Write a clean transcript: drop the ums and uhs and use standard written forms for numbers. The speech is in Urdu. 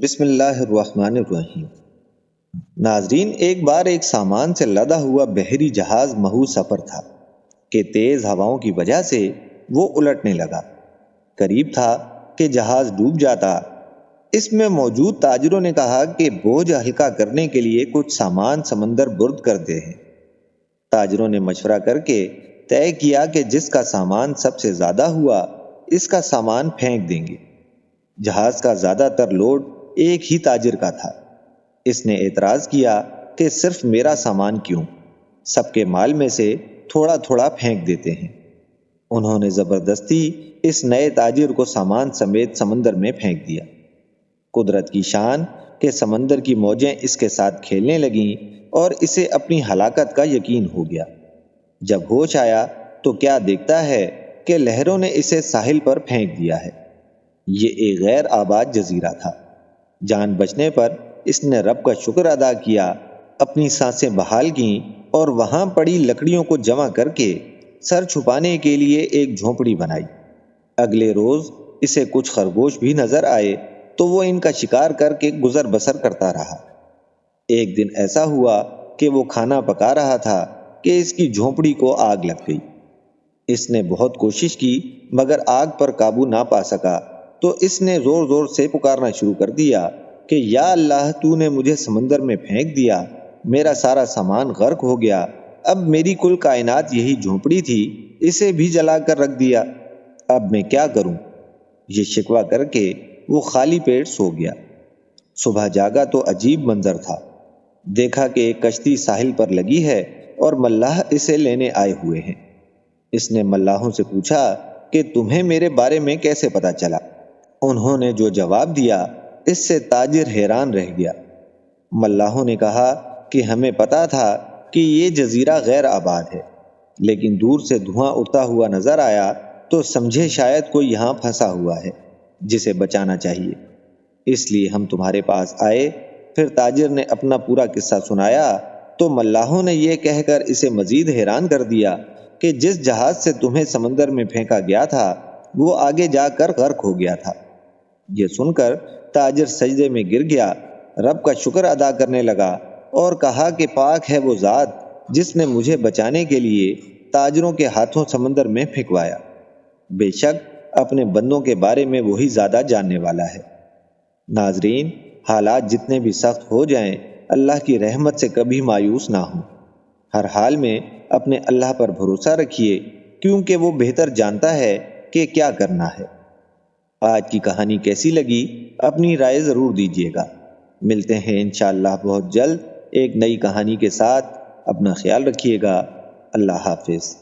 بسم اللہ الرحمن الرحیم۔ ناظرین، ایک بار ایک سامان سے لدا ہوا بحری جہاز محو سفر تھا کہ تیز ہواؤں کی وجہ سے وہ الٹنے لگا۔ قریب تھا کہ جہاز ڈوب جاتا۔ اس میں موجود تاجروں نے کہا کہ بوجھ ہلکا کرنے کے لیے کچھ سامان سمندر برد کرتے ہیں۔ تاجروں نے مشورہ کر کے طے کیا کہ جس کا سامان سب سے زیادہ ہوا اس کا سامان پھینک دیں گے۔ جہاز کا زیادہ تر لوڈ ایک ہی تاجر کا تھا۔ اس نے اعتراض کیا کہ صرف میرا سامان کیوں، سب کے مال میں سے تھوڑا تھوڑا پھینک دیتے ہیں۔ انہوں نے زبردستی اس نئے تاجر کو سامان سمیت سمندر میں پھینک دیا۔ قدرت کی شان کہ سمندر کی موجیں اس کے ساتھ کھیلنے لگیں اور اسے اپنی ہلاکت کا یقین ہو گیا۔ جب ہوش آیا تو کیا دیکھتا ہے کہ لہروں نے اسے ساحل پر پھینک دیا ہے۔ یہ ایک غیر آباد جزیرہ تھا۔ جان بچنے پر اس نے رب کا شکر ادا کیا، اپنی سانسیں بحال کیں اور وہاں پڑی لکڑیوں کو جمع کر کے سر چھپانے کے لیے ایک جھونپڑی بنائی۔ اگلے روز اسے کچھ خرگوش بھی نظر آئے تو وہ ان کا شکار کر کے گزر بسر کرتا رہا۔ ایک دن ایسا ہوا کہ وہ کھانا پکا رہا تھا کہ اس کی جھونپڑی کو آگ لگ گئی۔ اس نے بہت کوشش کی مگر آگ پر قابو نہ پا سکا تو اس نے زور زور سے پکارنا شروع کر دیا کہ یا اللہ، تو نے مجھے سمندر میں پھینک دیا، میرا سارا سامان غرق ہو گیا، اب میری کل کائنات یہی جھونپڑی تھی، اسے بھی جلا کر رکھ دیا، اب میں کیا کروں؟ یہ شکوہ کر کے وہ خالی پیٹ سو گیا۔ صبح جاگا تو عجیب منظر تھا۔ دیکھا کہ ایک کشتی ساحل پر لگی ہے اور ملاح اسے لینے آئے ہوئے ہیں۔ اس نے ملاحوں سے پوچھا کہ تمہیں میرے بارے میں کیسے پتا چلا؟ انہوں نے جو جواب دیا اس سے تاجر حیران رہ گیا۔ ملاحوں نے کہا کہ ہمیں پتا تھا کہ یہ جزیرہ غیر آباد ہے، لیکن دور سے دھواں اڑتا ہوا نظر آیا تو سمجھے شاید کوئی یہاں پھنسا ہوا ہے جسے بچانا چاہیے، اس لیے ہم تمہارے پاس آئے۔ پھر تاجر نے اپنا پورا قصہ سنایا تو ملاحوں نے یہ کہہ کر اسے مزید حیران کر دیا کہ جس جہاز سے تمہیں سمندر میں پھینکا گیا تھا وہ آگے جا کر غرق ہو گیا تھا۔ یہ سن کر تاجر سجدے میں گر گیا، رب کا شکر ادا کرنے لگا اور کہا کہ پاک ہے وہ ذات جس نے مجھے بچانے کے لیے تاجروں کے ہاتھوں سمندر میں پھینکوایا۔ بے شک اپنے بندوں کے بارے میں وہی زیادہ جاننے والا ہے۔ ناظرین، حالات جتنے بھی سخت ہو جائیں، اللہ کی رحمت سے کبھی مایوس نہ ہوں۔ ہر حال میں اپنے اللہ پر بھروسہ رکھیے کیونکہ وہ بہتر جانتا ہے کہ کیا کرنا ہے۔ آج کی کہانی کیسی لگی اپنی رائے ضرور دیجیے گا۔ ملتے ہیں انشاءاللہ بہت جلد ایک نئی کہانی کے ساتھ۔ اپنا خیال رکھیے گا۔ اللہ حافظ۔